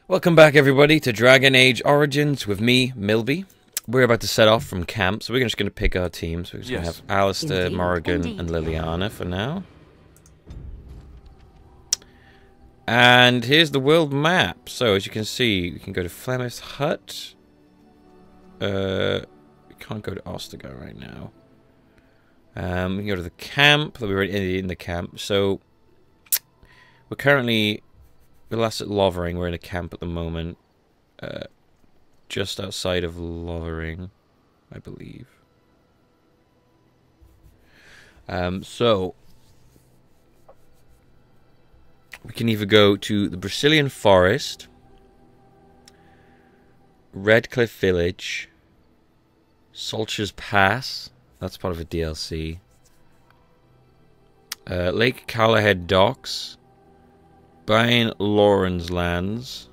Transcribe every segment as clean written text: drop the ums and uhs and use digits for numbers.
Welcome back, everybody, to Dragon Age Origins with me, Millbee. We're about to set off from camp, so we're just going to pick our teams. We're just going to have Alistair, Morrigan, and Liliana for now. And here's the world map. So, as you can see, we can go to Flemeth's Hut. We can't go to Ostagar right now. We can go to the camp. We're already in the camp. So, we're currently... We're last at Lovering. We're in a camp at the moment. Just outside of Lovering, I believe. So, we can either go to the Brazilian Forest, Redcliffe Village, Soldiers Pass, that's part of a DLC, Lake Calahead Docks, Bain Lawrence Lands,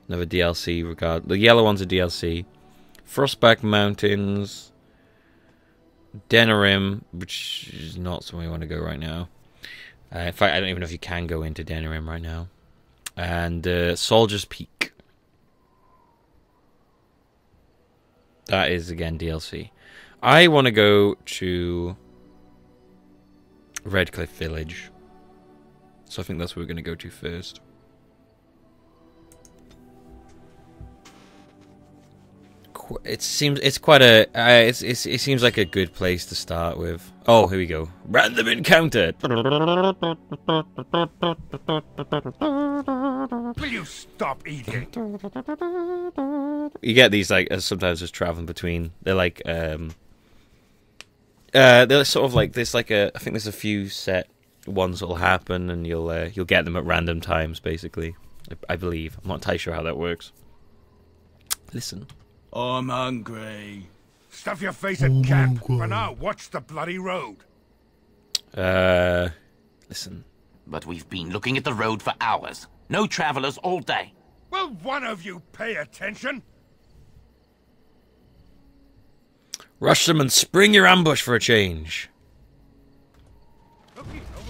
another DLC, the yellow one's a DLC, Frostback Mountains, Denerim, which is not somewhere we want to go right now. In fact, I don't even know if you can go into Denerim right now. And Soldier's Peak. That is, again, DLC. I want to go to Redcliffe Village. So I think that's what we're going to go to first. It seems quite a it seems like a good place to start with. Oh, here we go. Random encounter. Will you stop eating? You get these like sometimes just traveling between. They're like they're sort of like there's like I think there's a few set ones that'll happen, and you'll get them at random times, basically. I believe. I'm not entirely sure how that works. Listen. I'm hungry. Stuff your face at camp. For now, watch the bloody road. Listen. But we've been looking at the road for hours. No travelers all day. Will one of you pay attention? Rush them and spring your ambush for a change.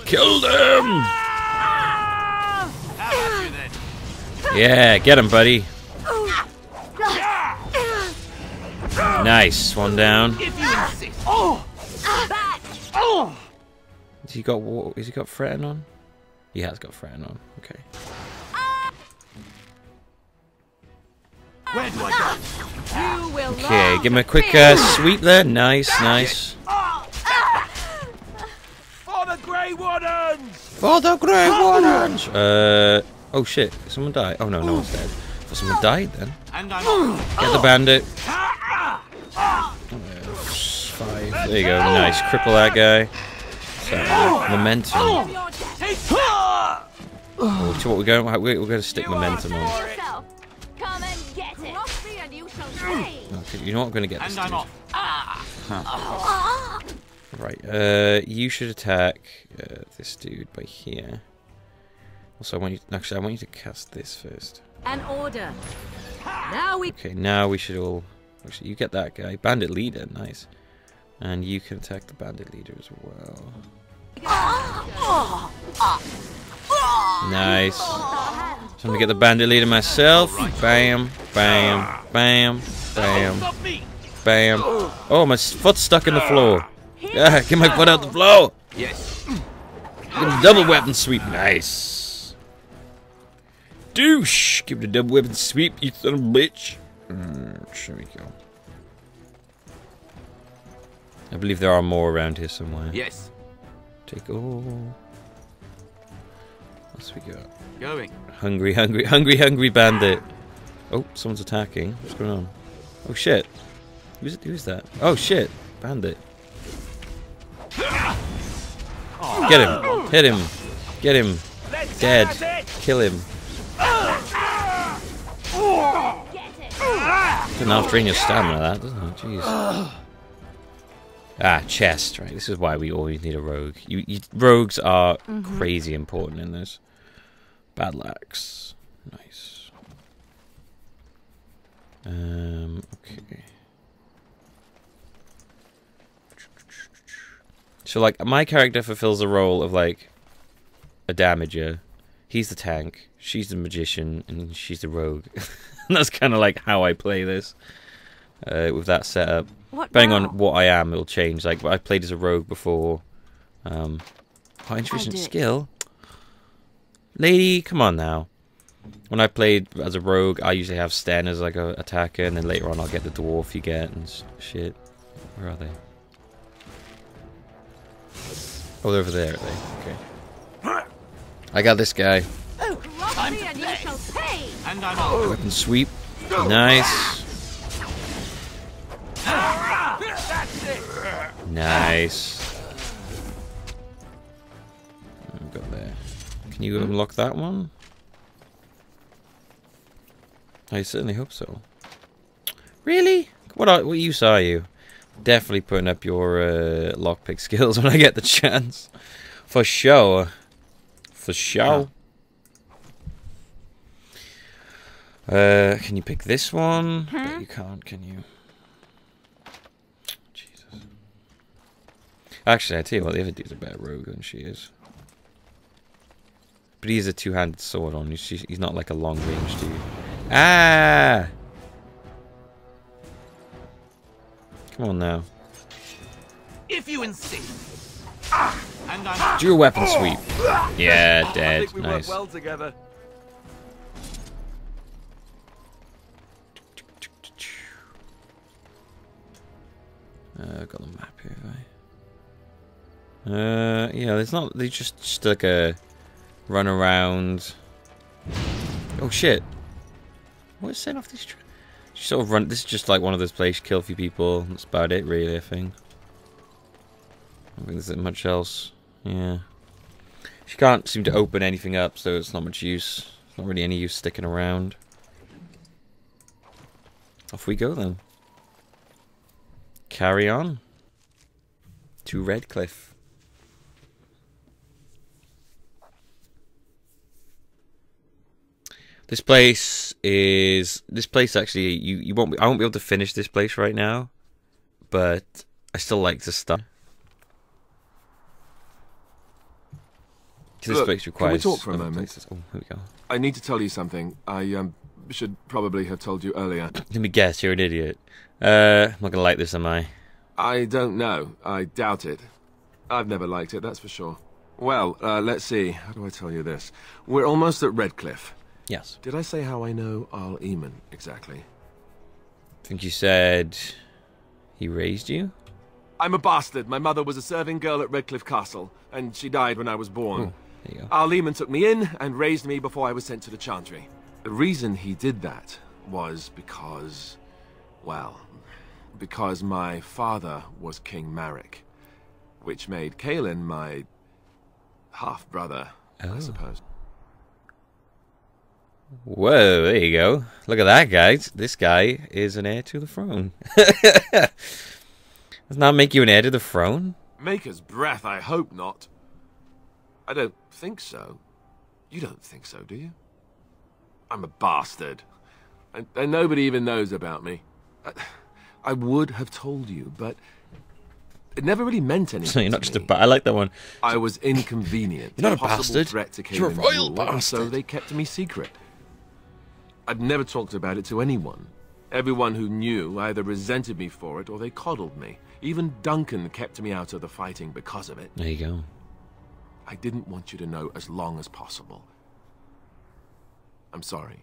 Kill them! Yeah, get him, buddy. Nice, one down. Has he got fretting on? He has got fretting on. Okay. Where do I go? Okay, give him a quick sweep there. Nice, nice. For the Grey Wardens! For the Grey Wardens! Oh shit, someone died. Oh no, no one's dead. Thought someone died then. Get the bandit. 5. There you go, nice. Cripple that guy. So, momentum. Oh, to what we're going to stick momentum on. Okay, you know what? I'm going to get this dude. Right, you should attack this dude by here. Also, I want you to cast this first. An order. Now we. Okay, now we should all. Actually, you get that guy, bandit leader, nice, and you can attack the bandit leader as well. Nice. So I'm gonna get the bandit leader myself. Bam, bam, bam, bam, bam. Oh, my foot's stuck in the floor. Yeah, get my foot out the floor. Yes. Give him the double weapon sweep. Nice. Douche. Give it a double weapon sweep, you son of a bitch. There we go. I believe there are more around here somewhere. Yes. Take all. What's we got? Going. Hungry, hungry, hungry, hungry bandit. Oh, someone's attacking. What's going on? Oh shit. Who's that? Oh shit. Bandit. Get him. Hit him. Get him. Dead. Kill him. Doesn't half drain your stamina, that, doesn't it? Jeez. Ah, chest, right. This is why we always need a rogue. Rogues are crazy important in this. Battle axe. Nice. Okay. So, like, my character fulfills the role of, like, a damager. He's the tank, she's the magician, and she's the rogue. And that's kind of like how I play this. With that setup. Depending on what I am, it'll change. Like, I played as a rogue before. Insufficient skill? Lady, come on now. When I played as a rogue, I usually have Sten as like a attacker, and then later on I'll get the dwarf you get and shit. Where are they? Oh, they're over there, are they? Okay. I got this guy. Time to play. And I'm out. Weapon sweep. Nice. Nice. I've got there. Can you unlock that one? I certainly hope so. Really? What use are you? Definitely putting up your lockpick skills when I get the chance. For sure. For sure. Can you pick this one? But you can't, can you? Jesus. Actually, I tell you what, the other dude's a better rogue than she is. But he has a two-handed sword on. He's not like a long-range dude. Ah! Come on now. If you insist. And I'm Do your weapon sweep. Yeah, dead. I think we Nice. work well together. Got the map here, have I? Yeah, there's not. They just like a run around. Oh shit! What's setting off these? Just sort of run. This is just like one of those places. Kill a few people. That's about it, really. I think. I don't think there's much else. Yeah. She can't seem to open anything up, so it's not much use. It's not really any use sticking around. Off we go then. Carry on to Redcliffe. This place actually you won't I won't be able to finish this place right now, but I still like to start. This place requires. Can we talk for a moment? Places. Oh, here we go. I need to tell you something. I should probably have told you earlier. Let me guess, you're an idiot. I'm not gonna like this, am I? I don't know. I doubt it. I've never liked it, that's for sure. Well, let's see. How do I tell you this? We're almost at Redcliffe. Yes. Did I say how I know Arl Eamon exactly? I think you said he raised you? I'm a bastard. My mother was a serving girl at Redcliffe Castle, and she died when I was born. Oh, there you go. Arl Eamon took me in and raised me before I was sent to the Chantry. The reason he did that was because, well, because my father was King Marek, which made Kaelin my half-brother, I suppose. Whoa, there you go. Look at that, guys. This guy is an heir to the throne. Doesn't that make you an heir to the throne? Maker's breath, I hope not. I don't think so. You don't think so, do you? I'm a bastard. And nobody even knows about me. I would have told you, but it never really meant anything. So you're not just a I like that one. I was inconvenient. You're not a possible bastard. Threat to You're a Kaelin's royal rule, bastard. So they kept me secret. I'd never talked about it to anyone. Everyone who knew either resented me for it or they coddled me. Even Duncan kept me out of the fighting because of it. There you go. I didn't want you to know as long as possible. I'm sorry.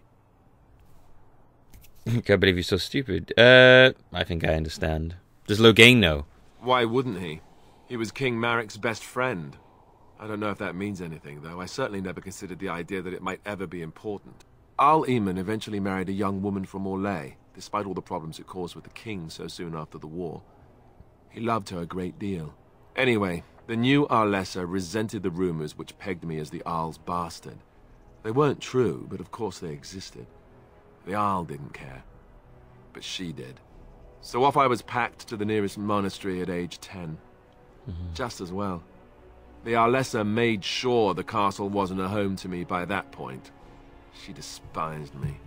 I can't believe you're so stupid. I think I understand. Does Logain know? Why wouldn't he? He was King Marek's best friend. I don't know if that means anything, though. I certainly never considered the idea that it might ever be important. Arl Eamon eventually married a young woman from Orlais, despite all the problems it caused with the king so soon after the war. He loved her a great deal. Anyway, the new Arlessa resented the rumors which pegged me as the Arl's bastard. They weren't true, but of course they existed. The Arl didn't care, but she did. So off I was packed to the nearest monastery at age 10. Just as well. The Arlessa made sure the castle wasn't a home to me by that point. She despised me.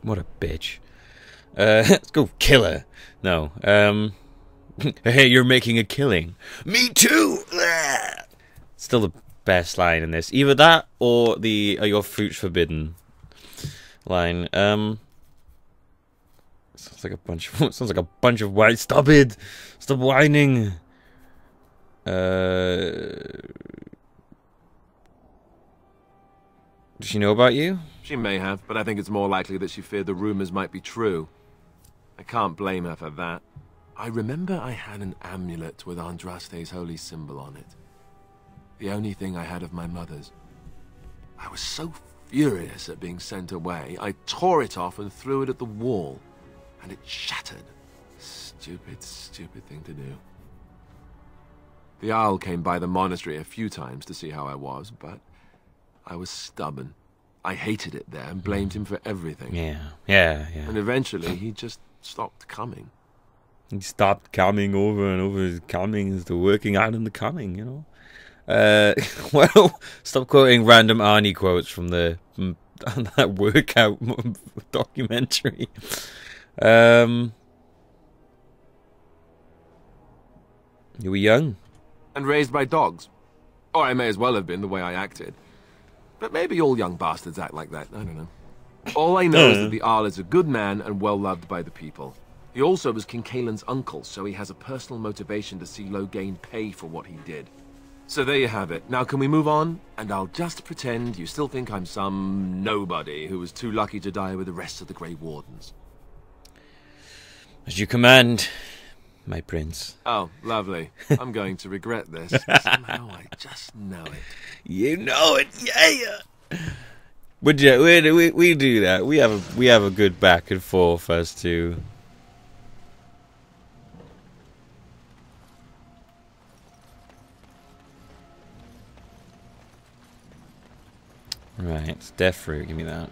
What a bitch. Let's go kill her. No. Hey, you're making a killing. Me too! Still the best line in this. Either that or the "Are your fruits forbidden" line. Sounds like a bunch of white. Stop it! Stop whining. Does she know about you? She may have, but I think it's more likely that she feared the rumors might be true. I can't blame her for that. I remember I had an amulet with Andraste's holy symbol on it. The only thing I had of my mother's. I was so furious at being sent away, I tore it off and threw it at the wall. And it shattered. Stupid, stupid thing to do. The Owl came by the monastery a few times to see how I was, but I was stubborn. I hated it there and blamed him for everything. Yeah. And eventually, he just stopped coming. He stopped coming over and over. His coming is the working out in the coming, you know. Well, stop quoting random Arnie quotes from that workout documentary. You were young. And raised by dogs. Or I may as well have been the way I acted. But maybe all young bastards act like that, I don't know. All I know is that the Arl is a good man and well loved by the people. He also was King Caelan's uncle, so he has a personal motivation to see Loghain pay for what he did. So there you have it. Now can we move on? And I'll just pretend you still think I'm some nobody who was too lucky to die with the rest of the Grey Wardens. As you command, my prince. Oh, lovely. I'm going to regret this. Somehow I just know it. You know it, yeah. But yeah, we do that. We have a good back and forth as to. Right, it's death fruit. Give me that.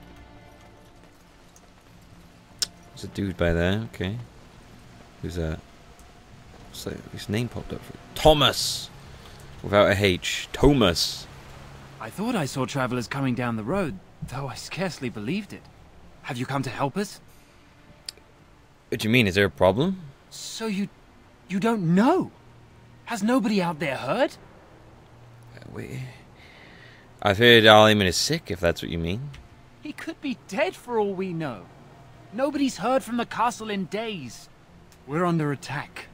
There's a dude by there. Okay. Who's that? So his name popped up. Thomas, without a H. Thomas. I thought I saw travelers coming down the road, though I scarcely believed it. Have you come to help us? What do you mean? Is there a problem? So you don't know? Has nobody out there heard? I've heard Aliman is sick, if that's what you mean. He could be dead for all we know. Nobody's heard from the castle in days. We're under attack.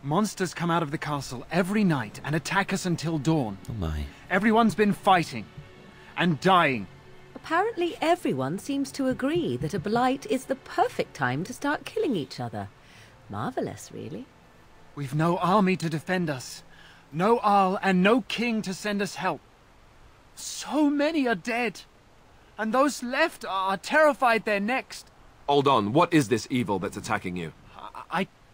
Monsters come out of the castle every night and attack us until dawn. Oh my. Everyone's been fighting and dying. Apparently everyone seems to agree that a blight is the perfect time to start killing each other. Marvelous, really. We've no army to defend us. No Arl and no king to send us help. So many are dead. And those left are terrified they're next. Hold on, what is this evil that's attacking you?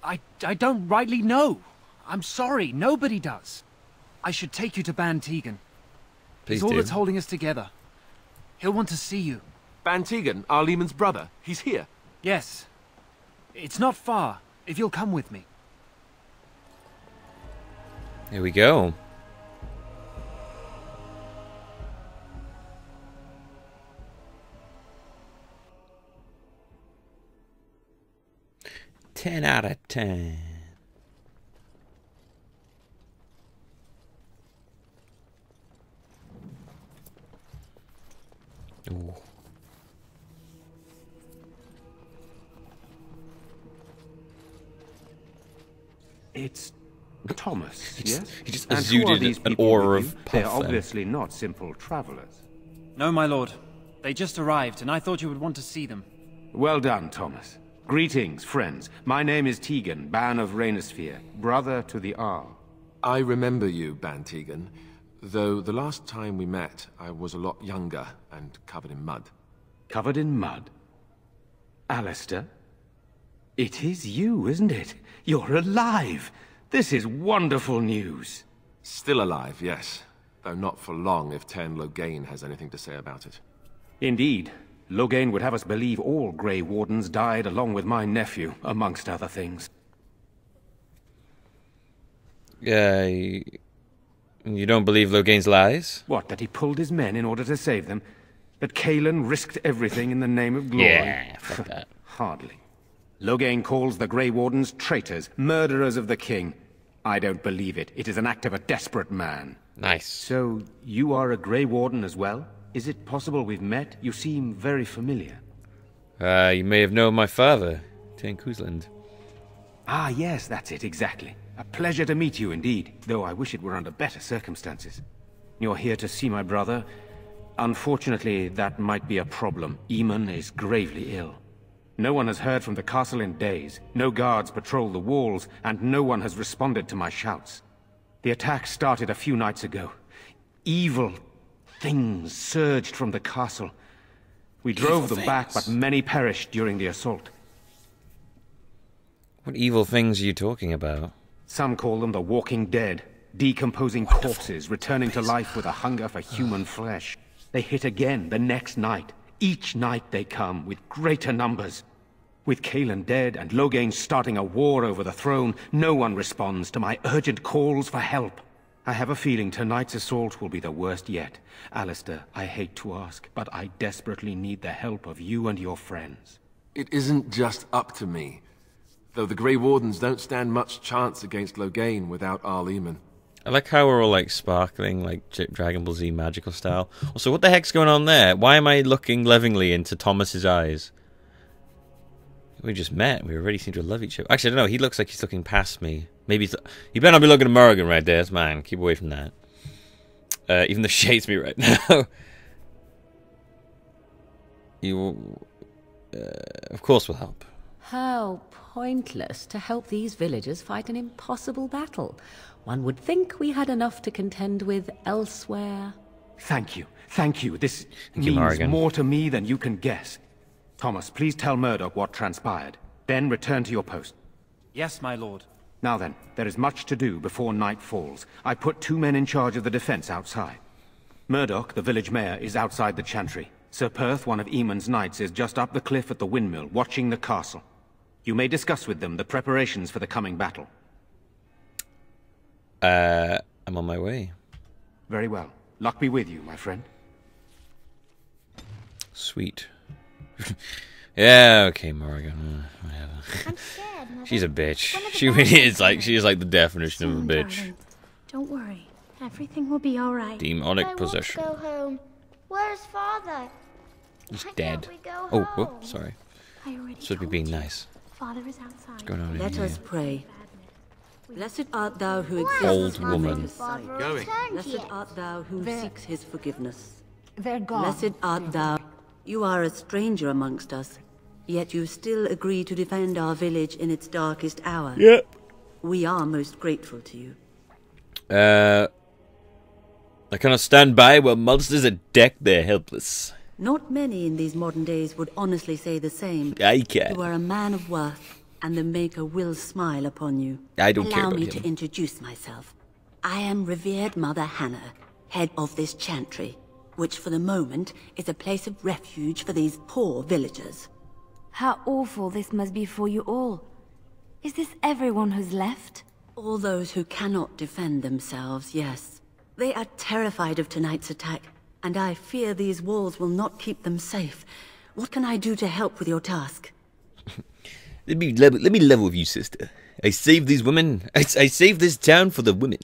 I don't rightly know. I'm sorry, nobody does. I should take you to Ban Tegan. Please He's all do. that's holding us together. He'll want to see you. Ban Tegan, our Leman's brother. He's here. Yes. It's not far, if you'll come with me. Here we go. Ten out of 10. Ooh. It's Thomas, yes? He just And who are these exuded an people aura with you? of They're puff there. obviously not simple travelers. No, my lord. They just arrived, and I thought you would want to see them. Well done, Thomas. Greetings, friends. My name is Tegan, Ban of Rainisfere, brother to the Arl. I remember you, Ban Tegan, though the last time we met, I was a lot younger and covered in mud. Covered in mud? Alistair? It is you, isn't it? You're alive! This is wonderful news. Still alive, yes. Though not for long if Tern Loghain has anything to say about it. Indeed. Loghain would have us believe all Grey Wardens died along with my nephew, amongst other things. You don't believe Loghain's lies? What, that he pulled his men in order to save them? That Caelan risked everything in the name of glory? Yeah, fuck that. Hardly. Loghain calls the Grey Wardens traitors, murderers of the king. I don't believe it. It is an act of a desperate man. Nice. So, you are a Grey Warden as well? Is it possible we've met? You seem very familiar. You may have known my father, Ten Kuzland. Ah, yes, that's it, exactly. A pleasure to meet you indeed, though I wish it were under better circumstances. You're here to see my brother? Unfortunately, that might be a problem. Eamon is gravely ill. No one has heard from the castle in days. No guards patrol the walls, and no one has responded to my shouts. The attack started a few nights ago. Evil things surged from the castle. We drove them back, but many perished during the assault. What evil things are you talking about? Some call them the Walking Dead, decomposing corpses returning to life with a hunger for human flesh. They hit again the next night. Each night they come with greater numbers. With Caelan dead and Loghain starting a war over the throne, no one responds to my urgent calls for help. I have a feeling tonight's assault will be the worst yet. Alistair, I hate to ask, but I desperately need the help of you and your friends. It isn't just up to me. Though the Grey Wardens don't stand much chance against Loghain without Arl Eamon. I like how we're all like sparkling, like Dragon Ball Z magical style. Also, what the heck's going on there? Why am I looking lovingly into Thomas's eyes? We just met. We already seem to love each other. Actually, I don't know. He looks like he's looking past me. Maybe he's... You better not be looking at Morrigan right there. It's mine. Keep away from that. Even though she hates me right now. You... of course will help. How pointless to help these villagers fight an impossible battle. One would think we had enough to contend with elsewhere. Thank you. Thank you. This Thank you, means Morrigan. more to me than you can guess. Thomas, please tell Murdoch what transpired. Then return to your post. Yes, my lord. Now then, there is much to do before night falls. I put 2 men in charge of the defense outside. Murdoch, the village mayor, is outside the chantry. Sir Perth, one of Eamon's knights, is just up the cliff at the windmill, watching the castle. You may discuss with them the preparations for the coming battle. I'm on my way. Very well. Luck be with you, my friend. Sweet. Yeah, okay, Morrigan. Whatever. I'm scared, Mother. She's a bitch. One of the She really bad is like, she is like the definition of a Soon, bitch. darling. Don't worry. Everything will be all right. Demonic I possession. want to go home. Where's Father? He's Why dead. can't we go Oh, home? whoop, sorry. I already Supposed to be told being you. nice. Father is outside. What's going on in Let here? us pray. Blessed art thou who Old exists woman. in his sight. Going. Blessed art thou who seeks his forgiveness. They're gone. Blessed art thou. You are a stranger amongst us, yet you still agree to defend our village in its darkest hour. Yep. We are most grateful to you. I cannot stand by while monsters attack their helpless. Not many in these modern days would honestly say the same. I can. You are a man of worth, and the Maker will smile upon you. I don't care Allow about me him. to introduce myself. I am revered Mother Hannah, head of this chantry, which for the moment is a place of refuge for these poor villagers. How awful this must be for you all. Is this everyone who's left? All those who cannot defend themselves, yes. They are terrified of tonight's attack, and I fear these walls will not keep them safe. What can I do to help with your task? Let me level with you, sister. I saved these women. I saved this town for the women,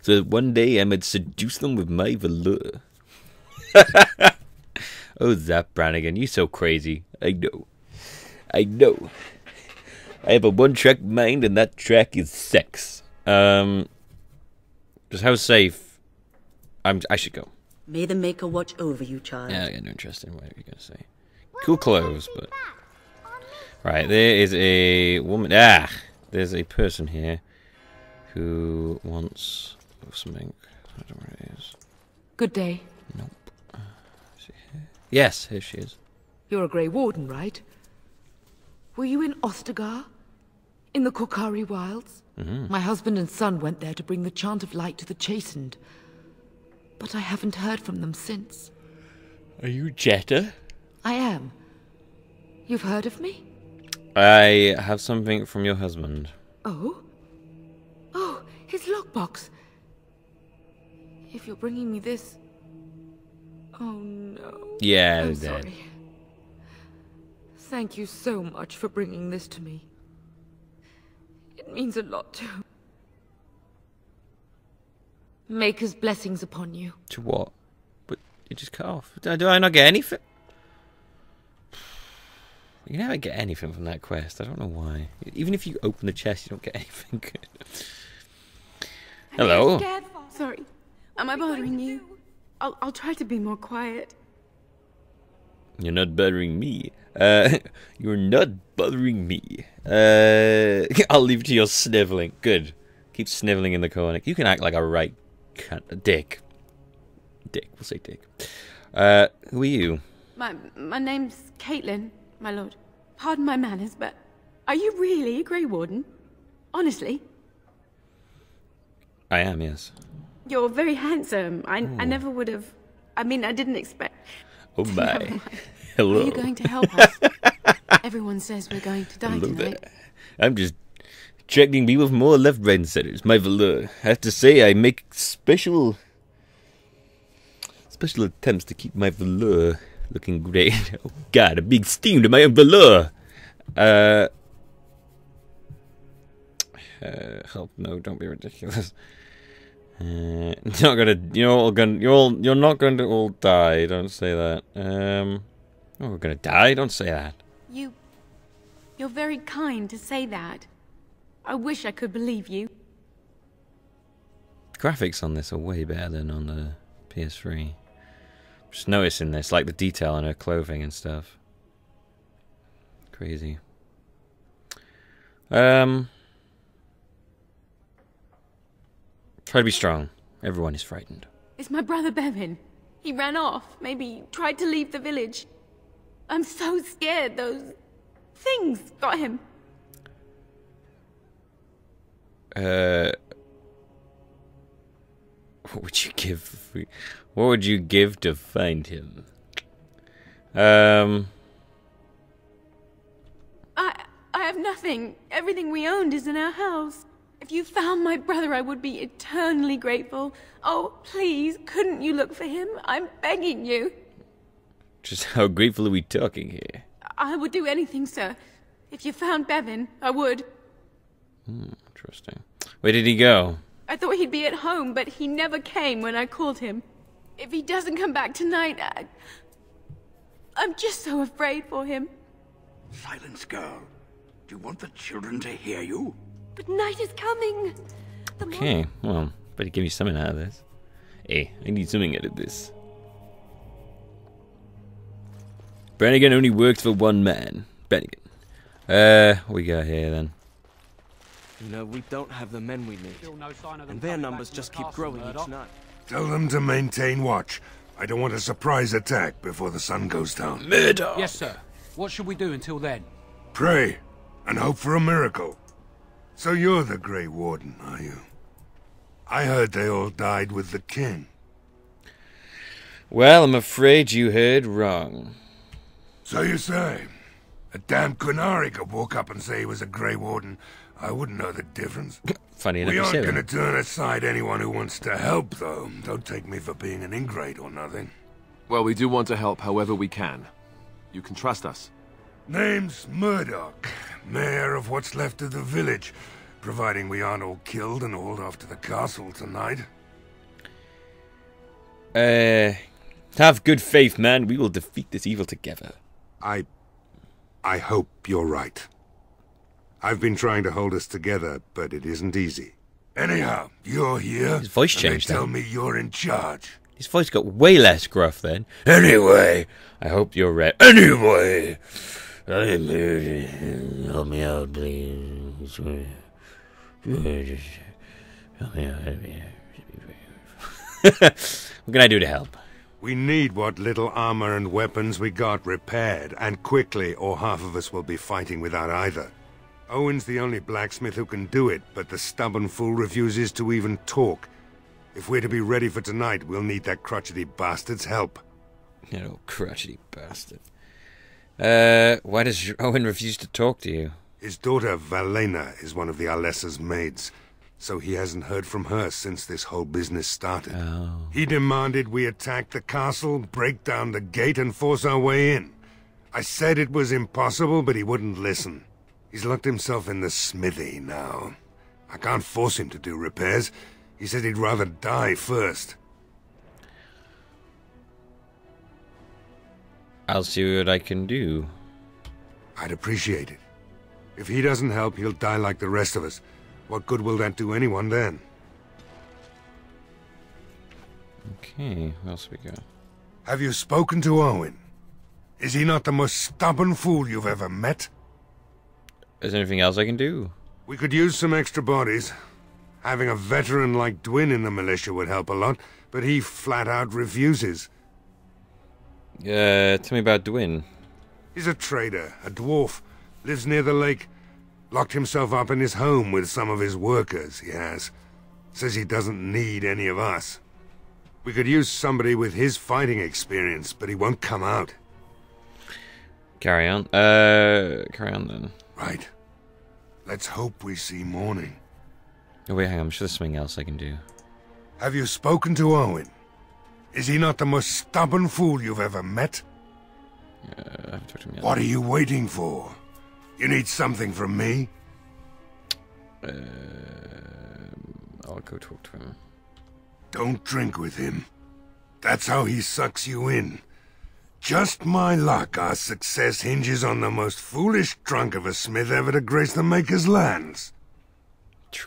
so that one day I might seduce them with my velour. Oh, Zap Brannigan, you're so crazy. I know. I have a one-track mind, and that track is sex. Just how safe? I should go. May the Maker watch over you, child. Yeah, I got no interest in what you're gonna say. Cool clothes, but right, there is a woman. There's a person here who wants something. I don't know where it is. Good day. Nope. Is she here? Yes, here she is. You're a Grey Warden, right? Were you in Ostagar? In the Korkari Wilds? My husband and son went there to bring the chant of light to the chastened. But I haven't heard from them since. Are you Jetta? I am. You've heard of me? I have something from your husband. Oh? Oh, his lockbox. If you're bringing me this... Oh no. Yeah, I'm they're dead. sorry. Thank you so much for bringing this to me. It means a lot to... Maker's blessings upon you. To what? But you just cut off. Do I not get anything? You never get anything from that quest. I don't know why. Even if you open the chest, you don't get anything good. Hello. Sorry. Am I bothering you? I'll try to be more quiet. You're not bothering me. You're not bothering me. I'll leave it to your sniveling. Good. Keep sniveling in the corner. You can act like a right cunt. Dick. Dick. We'll say Dick. Who are you? My name's Caitlin, my lord. Pardon my manners, but are you really a Grey Warden? Honestly? I am, yes. You're very handsome. I never would have... I mean, I didn't expect... Oh my. Hello. Are you going to help us? Everyone says we're going to die Hello tonight. there. I'm just attracting people from all left, right, and centers. My velour. I have to say, I make special attempts to keep my velour looking great. Oh God, a big steam to my own velour. Help! No, don't be ridiculous. You're not gonna. You're not going to all die. Don't say that. Oh, we're gonna die. Don't say that. You're very kind to say that. I wish I could believe you. Graphics on this are way better than on the PS3. Just noticing this, like the detail on her clothing and stuff. Crazy. Try to be strong. Everyone is frightened. It's my brother Bevan. He ran off. Maybe tried to leave the village. I'm so scared those things got him. What would you give? What would you give to find him? I have nothing. Everything we owned is in our house. If you found my brother, I would be eternally grateful. Oh, please, couldn't you look for him? I'm begging you. Just how grateful are we talking here? I would do anything, sir. If you found Bevan, I would. Interesting. Where did he go? I thought he'd be at home, but he never came when I called him. If he doesn't come back tonight, I'm just so afraid for him. Silence, girl. Do you want the children to hear you? But night is coming. Okay, well, better give me something out of this. Hey, I need something out of this. Brannigan only works for one man. Brannigan. What we got here then? You know, we don't have the men we need. And their numbers just keep growing each night. Tell them to maintain watch. I don't want a surprise attack before the sun goes down. Murder! Yes, sir. What should we do until then? Pray, and hope for a miracle. So you're the Grey Warden, are you? I heard they all died with the king. Well, I'm afraid you heard wrong. So you say? A damn Qunari could walk up and say he was a Grey Warden. I wouldn't know the difference. Funny enough, we you aren't say going to that. turn aside anyone who wants to help, though. Don't take me for being an ingrate or nothing. Well, we do want to help however we can. You can trust us. Name's Murdoch, mayor of what's left of the village, providing we aren't all killed and hauled off to the castle tonight. Have good faith, man. We will defeat this evil together. I hope you're right. I've been trying to hold us together, but it isn't easy. Anyhow, you're here. His voice and changed. They tell me you're in charge. His voice got way less gruff then. Anyway, I hope you're right. Anyway, help me out, please. Help me out. What can I do to help? We need what little armor and weapons we got repaired, and quickly, or half of us will be fighting without either. Owen's the only blacksmith who can do it, but the stubborn fool refuses to even talk. If we're to be ready for tonight, we'll need that crotchety bastard's help. You know, crotchety bastard. Why does Owen refuse to talk to you? His daughter, Valena, is one of the Alessa's maids, so he hasn't heard from her since this whole business started. Oh. He demanded we attack the castle, break down the gate, and force our way in. I said it was impossible, but he wouldn't listen. He's locked himself in the smithy now. I can't force him to do repairs, He said he'd rather die first. I'll see what I can do. I'd appreciate it. If he doesn't help, he'll die like the rest of us. What good will that do anyone then? Okay, where else we go? Have you spoken to Owen? Is he not the most stubborn fool you've ever met? Is there anything else I can do? We could use some extra bodies. Having a veteran like Dwin in the militia would help a lot, but he flat out refuses. Tell me about Dwin. He's a trader, a dwarf, lives near the lake. Locked himself up in his home with some of his workers, he has. Says he doesn't need any of us. We could use somebody with his fighting experience, but he won't come out. Carry on. Carry on then. Right. Let's hope we see morning. Oh wait, hang on. I'm sure there's something else I can do. Have you spoken to Owen? Is he not the most stubborn fool you've ever met? I haven't talked to him yet. What are you waiting for? You need something from me? I'll go talk to him. Don't drink with him. That's how he sucks you in. Just my luck, our success hinges on the most foolish drunk of a smith ever to grace the Maker's lands.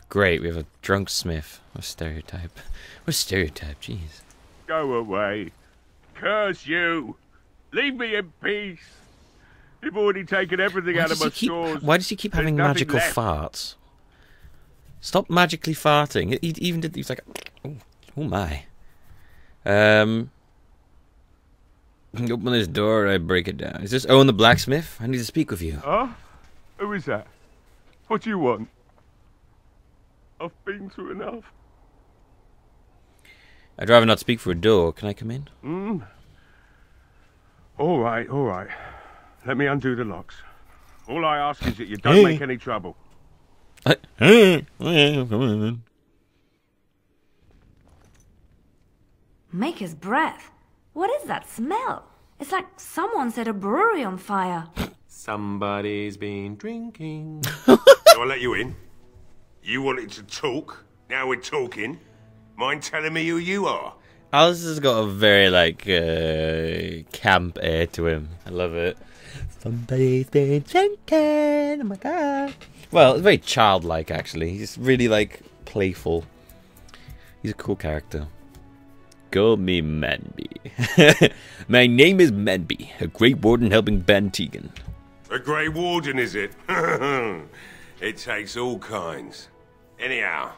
Great, we have a drunk smith. What a stereotype. What a stereotype, jeez. Go away. Curse you. Leave me in peace. You've already taken everything out of my stores. Why does he keep having magical farts? Stop magically farting. He even did. He was like, oh my. Open this door, I break it down. Is this Owen the blacksmith? I need to speak with you. Huh? Who is that? What do you want? I've been through enough. I'd rather not speak for a door. Can I come in? All right, all right. Let me undo the locks. All I ask is that you don't make any trouble. Maker's breath. What is that smell? It's like someone set a brewery on fire. Somebody's been drinking. So I let you in. You wanted to talk. Now we're talking. Mind telling me who you are? Alistair's got a very, like, camp air to him. I love it. Somebody's been drinking. Oh my god. Well, it's very childlike, actually. He's really, like, playful. He's a cool character. Call me Manbee. My name is Manbee, a Grey Warden helping Ban Tegan. A Grey Warden, is it? It takes all kinds. Anyhow,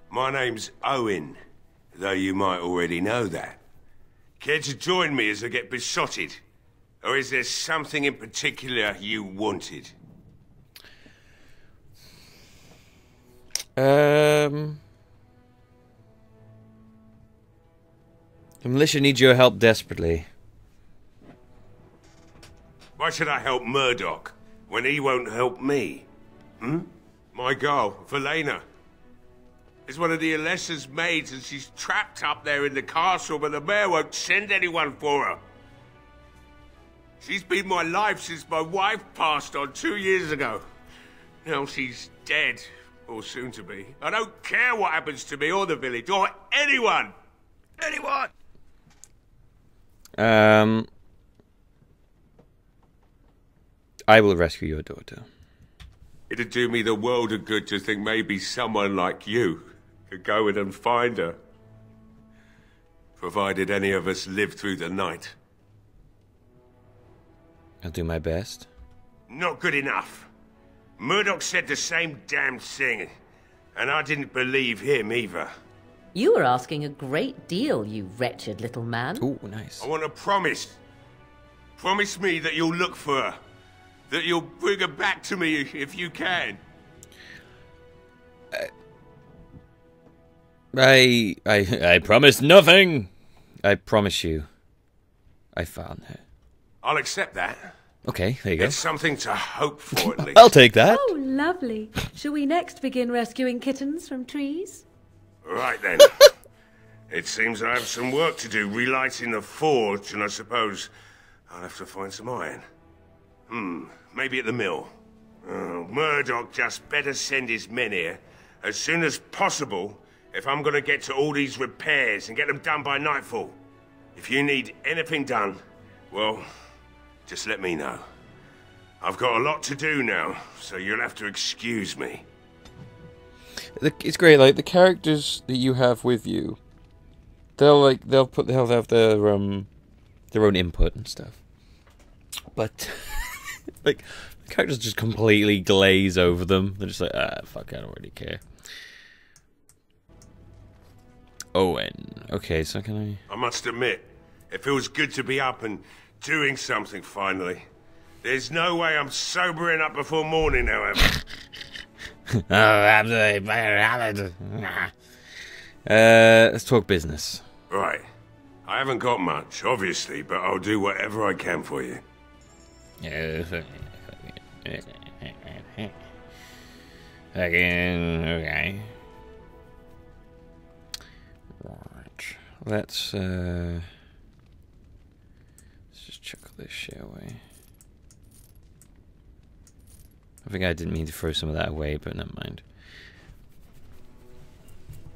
my name's Owen, though you might already know that. Care to join me as I get besotted? Or is there something in particular you wanted? The militia needs your help desperately. Why should I help Murdoch when he won't help me? My girl, Velena, is one of the Alessa's maids, and she's trapped up there in the castle, but the mayor won't send anyone for her. She's been my life since my wife passed on 2 years ago. Now she's dead, or soon to be. I don't care what happens to me or the village, or anyone! Anyone! I will rescue your daughter. It'd do me the world of good to think maybe someone like you could go in and find her. Provided any of us live through the night. I'll do my best. Not good enough. Murdoch said the same damn thing, and I didn't believe him either. You were asking a great deal, you wretched little man. Ooh, nice. I want a promise. Promise me that you'll look for her. That you'll bring her back to me if you can. I promise nothing. I promise you. I found her. I'll accept that. Okay, there you go. It's something to hope for, at least. I'll take that. Oh, lovely. Shall we next begin rescuing kittens from trees? Right then. It seems I have some work to do relighting the forge, and I suppose I'll have to find some iron. Maybe at the mill. Murdoch just better send his men here as soon as possible if I'm gonna get to all these repairs and get them done by nightfall. If you need anything done, well, just let me know. I've got a lot to do now, so you'll have to excuse me. It's great, like, the characters that you have with you, they'll have their own input and stuff. But, like, the characters just completely glaze over them. They're just like, fuck, I don't really care. Owen. Okay, so can I must admit, it feels good to be up and doing something finally. There's no way I'm sobering up before morning, however. Oh, absolutely. Let's talk business. Right. I haven't got much, obviously, but I'll do whatever I can for you. Okay. Right. Let's just chuck this shit away. I think I didn't mean to throw some of that away, but never mind.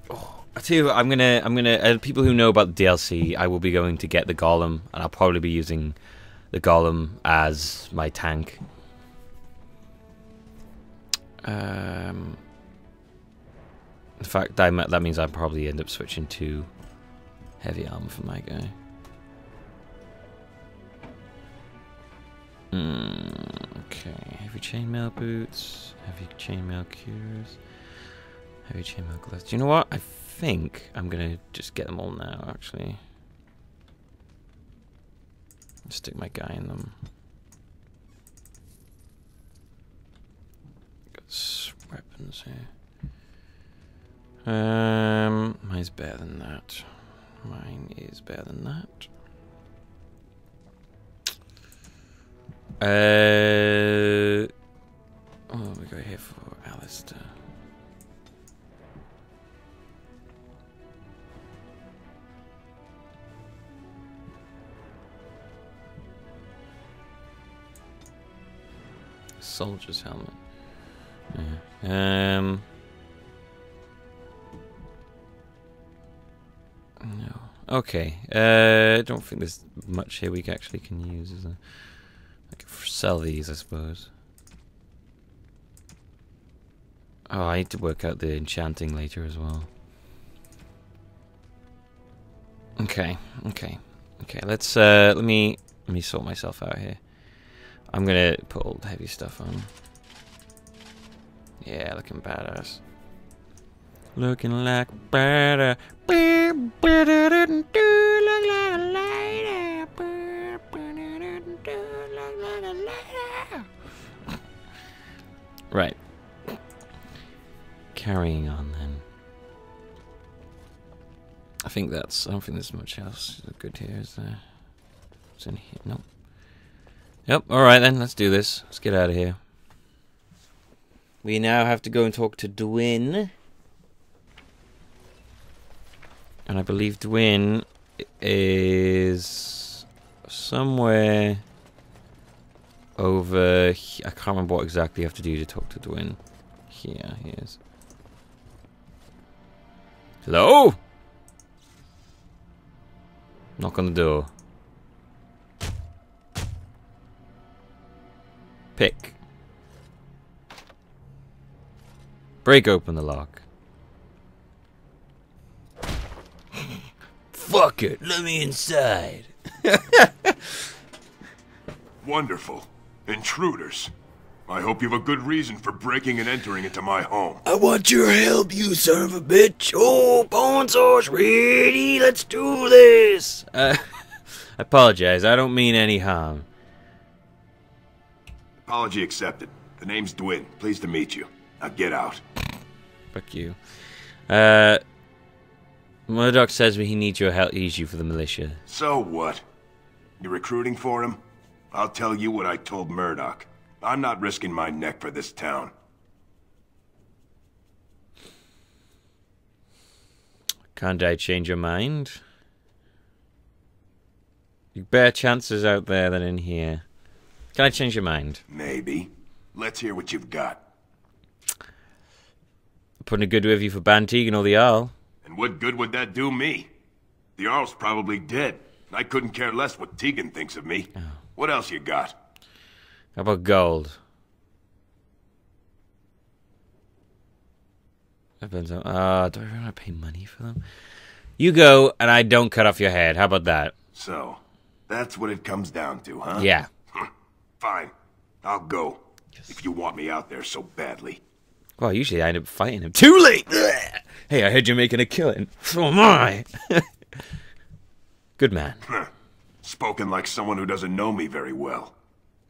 Oh, I tell you what, I'm gonna. People who know about the DLC, I will be going to get the golem, and I'll probably be using the golem as my tank. In fact, that means I'll probably end up switching to heavy armor for my guy. Okay, heavy chainmail boots, heavy chainmail cures, heavy chainmail gloves. Do you know what? I think I'm gonna just get them all now, actually. Stick my guy in them. Got weapons here. Mine's better than that. Mine is better than that. Oh, we go here for Alistair. Soldier's helmet. Yeah. No. Okay. I don't think there's much here we actually can use, is there? I could sell these, I suppose. Oh, I need to work out the enchanting later as well. Okay. Let's let me sort myself out here. I'm gonna put all the heavy stuff on. Yeah, looking badass. Looking like badass. Right. Carrying on then. I don't think there's much else good here, is there? What's in here? Nope. Yep, alright then, let's do this. Let's get out of here. We now have to go and talk to Dwyn. And I believe Dwyn is somewhere over here. I can't remember what exactly you have to do to talk to Dwyn. Here he is. Hello? Knock on the door. Pick. Break open the lock. Fuck it, let me inside. Wonderful. Intruders. I hope you have a good reason for breaking and entering into my home. I want your help, you son of a bitch. Oh, pawn sauce ready. Let's do this. I apologize. I don't mean any harm. Apology accepted. The name's Dwyn. Pleased to meet you. Now get out. Fuck you. Murdoch says he needs your help. He's you for the militia. So what? You recruiting for him? I'll tell you what I told Murdoch. I'm not risking my neck for this town. Can't I change your mind? You better chances out there than in here. Can I change your mind? Maybe. Let's hear what you've got. Putting a good review for Bantegan or the Arl. And what good would that do me? The Jarl's probably dead. I couldn't care less what Tegan thinks of me. Oh. What else you got? How about gold? Depends on. Do I really want to pay money for them? You go, and I don't cut off your head. How about that? So, that's what it comes down to, huh? Yeah. Fine. I'll go. If you want me out there so badly. Well, usually I end up fighting him. Too late! Hey, I heard you're making a killing. So am I. Good man. Spoken like someone who doesn't know me very well.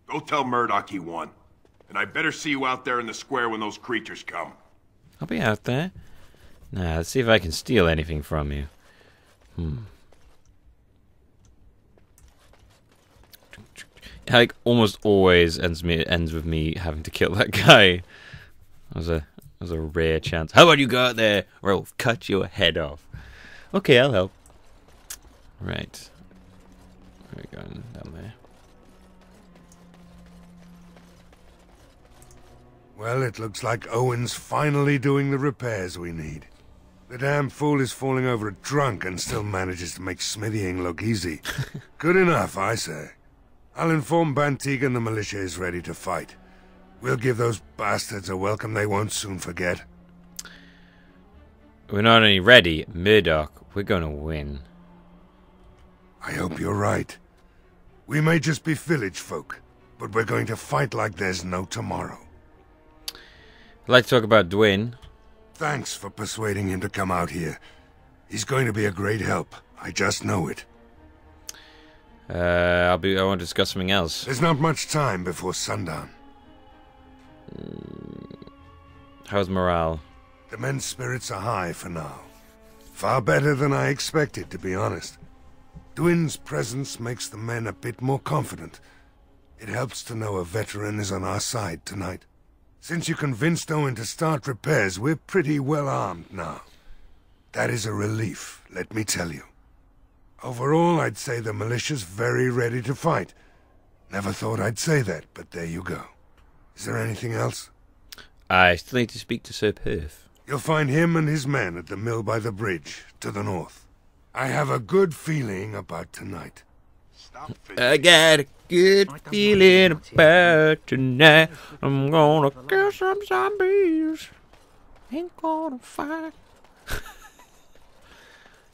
Go tell Murdoch he won. And I better see you out there in the square when those creatures come. I'll be out there. Now, let's see if I can steal anything from you. Like, almost always ends with me having to kill that guy. That was a rare chance. How about you go out there, or I'll cut your head off. Okay, I'll help. Right. Where are we going? Down there. Well, it looks like Owen's finally doing the repairs we need. The damn fool is falling over drunk and still manages to make smithying look easy. Good enough, I say. I'll inform Bantegan the militia is ready to fight. We'll give those bastards a welcome they won't soon forget. We're not only ready, Murdoch, we're gonna win. I hope you're right. We may just be village folk, but we're going to fight like there's no tomorrow. I'd like to talk about Dwyn. Thanks for persuading him to come out here. He's going to be a great help. I just know it. I want to discuss something else. There's not much time before sundown. How's morale? The men's spirits are high for now. Far better than I expected, to be honest. Dwyn's presence makes the men a bit more confident. It helps to know a veteran is on our side tonight. Since you convinced Owen to start repairs, we're pretty well armed now. That is a relief, let me tell you. Overall, I'd say the militia's very ready to fight. Never thought I'd say that, but there you go. Is there anything else? I still need to speak to Sir Perth. You'll find him and his men at the mill by the bridge, to the north. I have a good feeling about tonight. I got a good feeling about tonight. I'm gonna kill some zombies. Ain't gonna fight.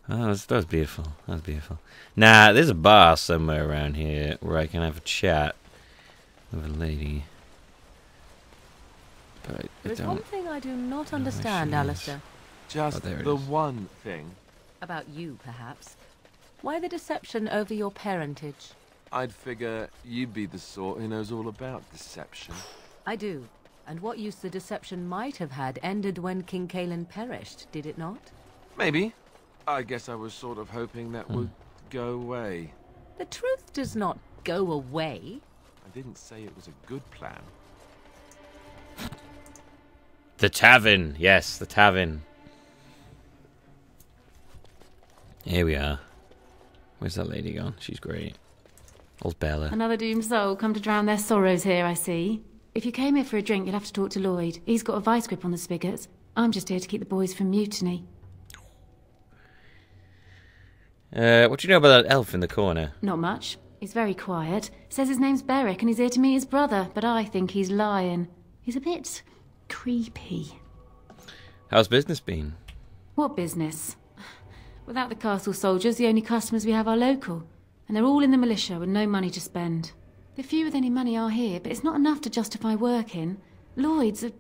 Oh, that was beautiful. That was beautiful. Nah, there's a bar somewhere around here where I can have a chat with a lady. But There's one thing I do not understand, Alistair. Just the one thing. About you, perhaps. Why the deception over your parentage? I'd figure you'd be the sort who knows all about deception. I do. And what use the deception might have had ended when King Cailan perished, did it not? Maybe. I guess I was sort of hoping that would go away. The truth does not go away. I didn't say it was a good plan. The tavern. Yes, the tavern. Here we are. Where's that lady gone? She's great. Old Bella. Another doomed soul come to drown their sorrows here, I see. If you came here for a drink, you'll have to talk to Lloyd. He's got a vice grip on the spigots. I'm just here to keep the boys from mutiny. What do you know about that elf in the corner? Not much. He's very quiet. Says his name's Beric and he's here to meet his brother, but I think he's lying. He's a bit creepy. How's business been? What business? Without the castle soldiers, the only customers we have are local. And they're all in the militia with no money to spend. The few with any money are here, but it's not enough to justify working. Lloyd's a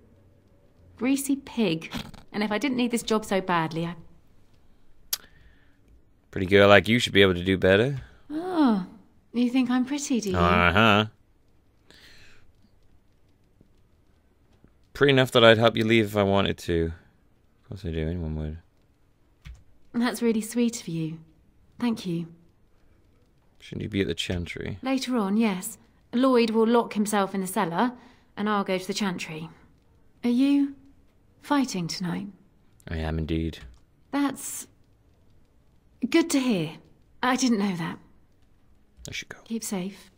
greasy pig. And if I didn't need this job so badly, I... Pretty girl like you should be able to do better. Oh, you think I'm pretty, do you? Uh-huh. Pretty enough that I'd help you leave if I wanted to. Of course I do, anyone would. That's really sweet of you. Thank you. Shouldn't you be at the chantry? Later on, yes. Lloyd will lock himself in the cellar, and I'll go to the chantry. Are you fighting tonight? I am indeed. That's good to hear. I didn't know that. I should go. Keep safe.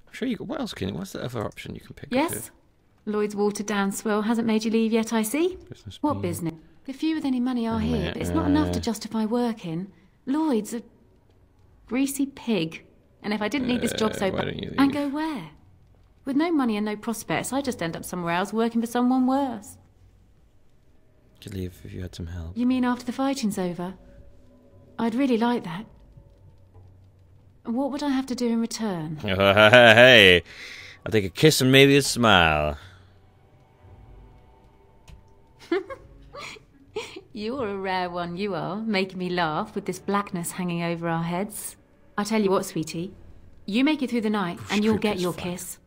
I'm sure you. What else can? What's the other option you can pick? Yes. Lloyd's watered down swill hasn't made you leave yet, I see. Business what being. business? The few with any money are here, but it's not enough to justify working. Lloyd's a greasy pig. And if I didn't need this job so bad, I'd go where? With no money and no prospects, I'd just end up somewhere else working for someone worse. Could leave if you had some help. You mean after the fighting's over? I'd really like that. What would I have to do in return? Hey, I'll take a kiss and maybe a smile. You're a rare one, you are, making me laugh with this blackness hanging over our heads. I tell you what, sweetie, you make it through the night and you'll get your kiss.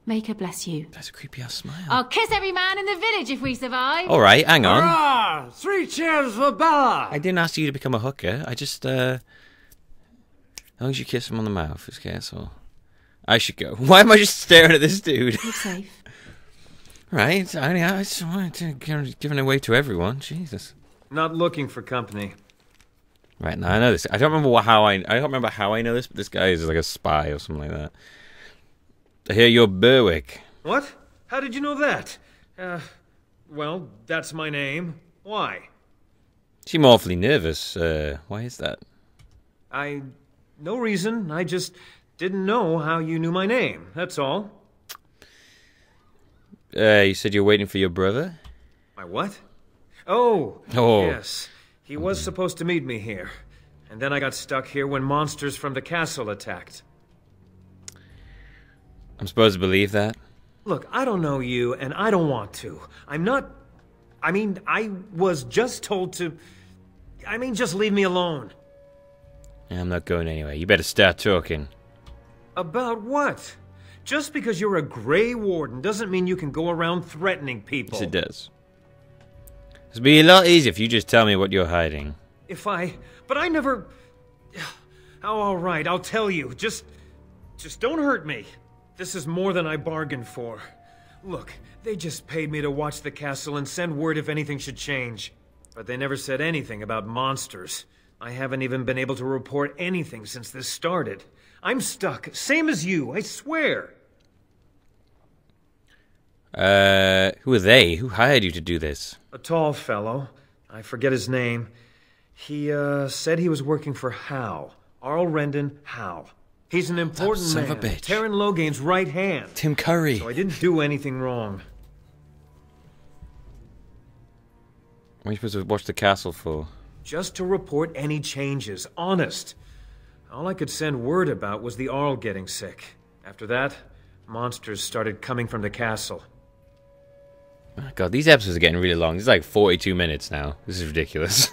Make her bless you. That's a creepy ass smile. I'll kiss every man in the village if we survive. All right, hang on. Hurrah! 3 cheers for Bella! I didn't ask you to become a hooker. I just, as long as you kiss him on the mouth, it's okay, so... I should go. Why am I just staring at this dude? You're safe. Right, I just wanted to give it away to everyone. Jesus. Not looking for company. Right, now I know this. I don't remember how I know this, but this guy is like a spy or something like that. I hear you're Berwick. What? How did you know that? Well, that's my name. Why? You seem awfully nervous. Why is that? No reason. I just didn't know how you knew my name. That's all. You said you're waiting for your brother? My what? Oh. Yes. He was supposed to meet me here. And then I got stuck here when monsters from the castle attacked. I'm supposed to believe that? Look, I don't know you, and I don't want to. I was just told to... just leave me alone. I'm not going anywhere. You better start talking. About what? Just because you're a Grey Warden doesn't mean you can go around threatening people. Yes, it does. It'd be a lot easier if you just tell me what you're hiding. But I never... Oh, all right, I'll tell you. Just don't hurt me. This is more than I bargained for. Look, they just paid me to watch the castle and send word if anything should change. But they never said anything about monsters. I haven't even been able to report anything since this started. I'm stuck, same as you, I swear. Who are they? Who hired you to do this? A tall fellow. I forget his name. He, said he was working for Hal. Arl Rendon Hal. He's an important man. Son of a bitch. Terran Logain's right hand. Tim Curry. So I didn't do anything wrong. What are you supposed to watch the castle for? Just to report any changes, honest. All I could send word about was the Arl getting sick. After that, monsters started coming from the castle. Oh God, these episodes are getting really long. This is like 42 minutes now. This is ridiculous.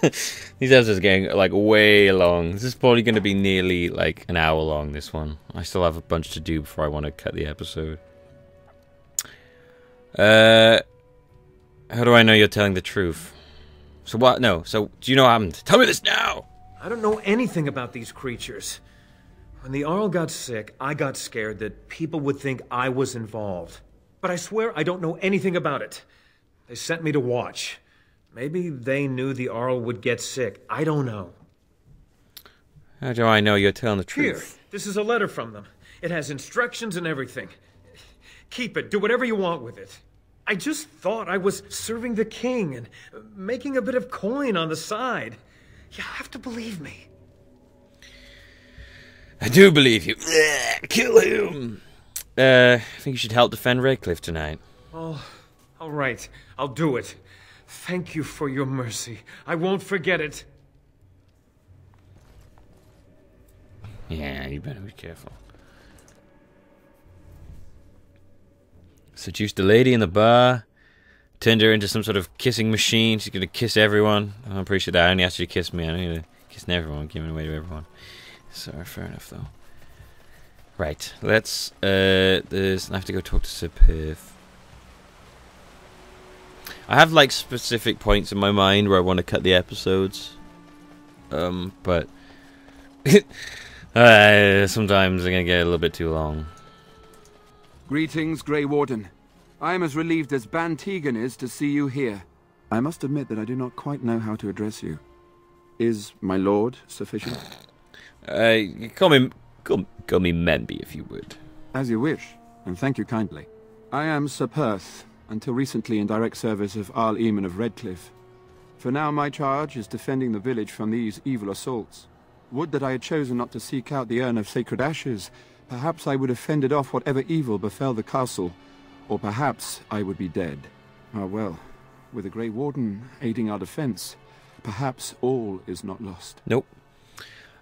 These episodes are getting like way long. This is probably going to be nearly like an hour long, this one. I still have a bunch to do before I want to cut the episode. How do I know you're telling the truth? So what? No, so do you know what happened? Tell me this now! I don't know anything about these creatures. When the Arl got sick, I got scared that people would think I was involved. But I swear I don't know anything about it. They sent me to watch. Maybe they knew the Arl would get sick. I don't know. How do I know you're telling the truth? Here, this is a letter from them. It has instructions and everything. Keep it. Do whatever you want with it. I just thought I was serving the king and making a bit of coin on the side. You have to believe me. I do believe you. Kill him! I think you should help defend Redcliffe tonight. Oh, all right. I'll do it. Thank you for your mercy. I won't forget it. Yeah, you better be careful. Seduced a lady in the bar. Turned her into some sort of kissing machine. She's gonna kiss everyone. I'm pretty sure that I only asked you to kiss me. I don't need to kiss everyone. Giving away to everyone. So, fair enough, though. Right, let's, I have to go talk to Sir Perth. I have, like, specific points in my mind where I want to cut the episodes. But... sometimes they're going to get a little bit too long. Greetings, Grey Warden. I am as relieved as Ban Tegan is to see you here. I must admit that I do not quite know how to address you. Is my lord sufficient? Call me Manbee, if you would. As you wish, and thank you kindly. I am Sir Perth, until recently in direct service of Arl Eamon of Redcliffe. For now, my charge is defending the village from these evil assaults. Would that I had chosen not to seek out the urn of sacred ashes. Perhaps I would have fended off whatever evil befell the castle, or perhaps I would be dead. Ah well, with the Grey Warden aiding our defense, perhaps all is not lost. Nope.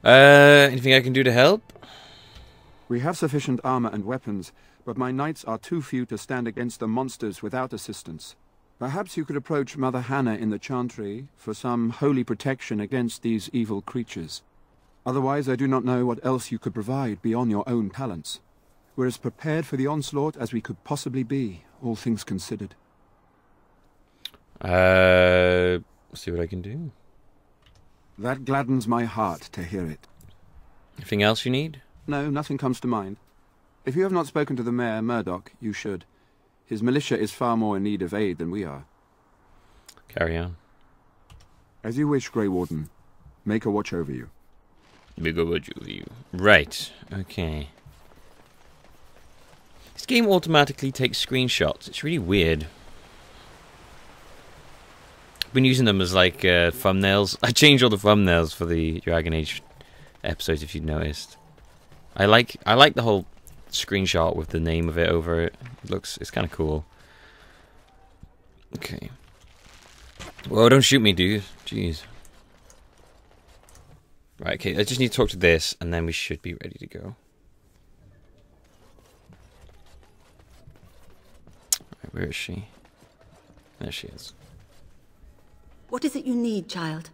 Anything I can do to help? We have sufficient armor and weapons, but my knights are too few to stand against the monsters without assistance. Perhaps you could approach Mother Hannah in the Chantry for some holy protection against these evil creatures. Otherwise, I do not know what else you could provide beyond your own talents. We're as prepared for the onslaught as we could possibly be, all things considered. See what I can do. That gladdens my heart to hear it. Anything else you need? No, nothing comes to mind. If you have not spoken to the Mayor, Murdoch, you should. His militia is far more in need of aid than we are. Carry on. As you wish, Grey Warden. Make a watch over you. Make a watch over you. Right, okay. This game automatically takes screenshots. It's really weird. I've been using them as like thumbnails. I changed all the thumbnails for the Dragon Age episodes, if you've noticed. I like the whole screenshot with the name of it over it. It's kind of cool. Okay. Well, don't shoot me, dude. Jeez. Right, okay, I just need to talk to this, and then we should be ready to go. Right, where is she? There she is. What is it you need, child?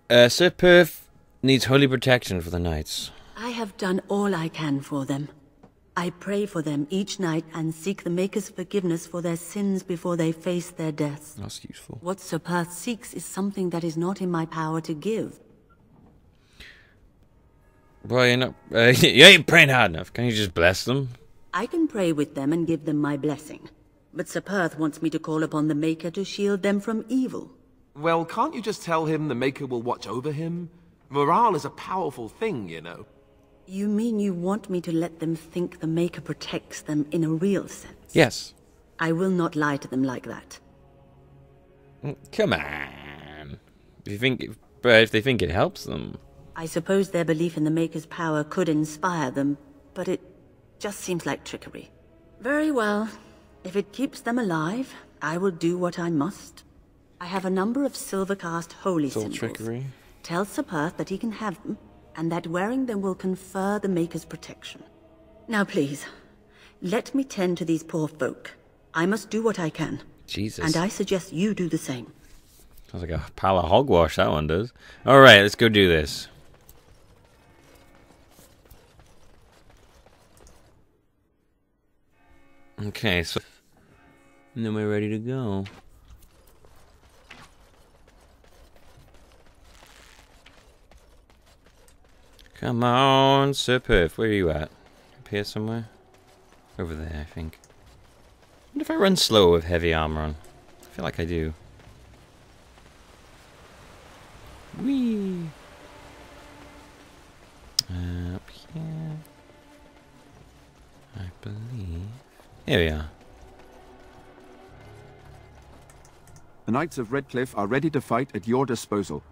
Sir Perth needs holy protection for the knights. I have done all I can for them. I pray for them each night and seek the Maker's forgiveness for their sins before they face their deaths. That's useful. What Sir Perth seeks is something that is not in my power to give. Well, you're not... you ain't praying hard enough. Can you just bless them? I can pray with them and give them my blessing. But Sir Perth wants me to call upon the Maker to shield them from evil. Well, can't you just tell him the Maker will watch over him? Morale is a powerful thing, you know. You mean you want me to let them think the Maker protects them in a real sense? Yes. I will not lie to them like that. Come on. If they think it helps them. I suppose their belief in the Maker's power could inspire them, but it just seems like trickery. Very well. If it keeps them alive, I will do what I must. I have a number of silver-cast holy It's all symbols. trickery. Tell Sir Perth that he can have them, and that wearing them will confer the Maker's protection. Now please, let me tend to these poor folk. I must do what I can. Jesus. And I suggest you do the same. Sounds like a pile of hogwash, that one does. Alright, let's go do this. Okay, so... And then we're ready to go. Come on, Sir Perth, where are you at? Up here somewhere? Over there, I think. What if I run slow with heavy armor on? I feel like I do. Whee! Up here. I believe. Here we are. The Knights of Redcliffe are ready to fight at your disposal.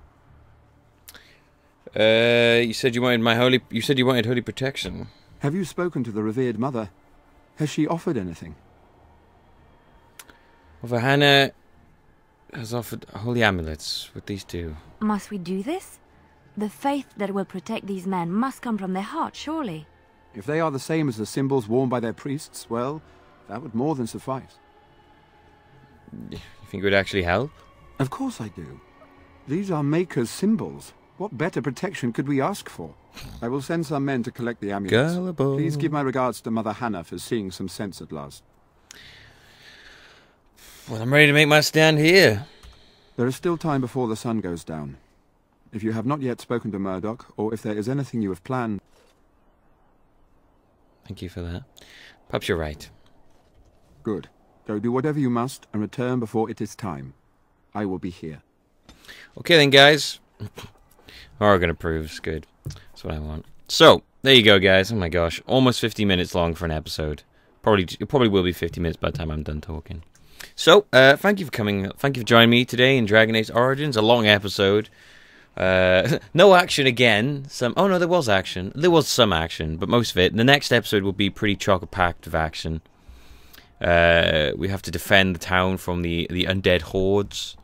You said you wanted holy protection. Have you spoken to the revered mother? Has she offered anything? Well, Hannah has offered holy amulets with these two. Must we do this? The faith that will protect these men must come from their heart, surely. If they are the same as the symbols worn by their priests, well, that would more than suffice. You think it would actually help? Of course I do. These are Maker's symbols. What better protection could we ask for? I will send some men to collect the amulets. Gullible. Please give my regards to Mother Hannah for seeing some sense at last. Well, I'm ready to make my stand here. There is still time before the sun goes down. If you have not yet spoken to Murdoch, or if there is anything you have planned... Thank you for that. Perhaps you're right. Good. Go do whatever you must, and return before it is time. I will be here. Okay then, guys. Organ approves. Good. That's what I want. So, there you go, guys. Oh my gosh. Almost 50 minutes long for an episode. It probably will be 50 minutes by the time I'm done talking. So, thank you for coming. Thank you for joining me today in Dragon Age Origins. A long episode. No action again. Oh no, there was action. There was some action, but most of it. The next episode will be pretty chock-a-packed of action. We have to defend the town from the undead hordes,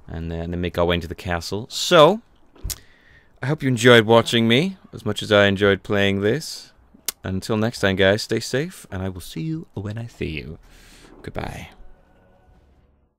and then make our way into the castle. So, I hope you enjoyed watching me as much as I enjoyed playing this. Until next time, guys, stay safe, and I will see you when I see you. Goodbye.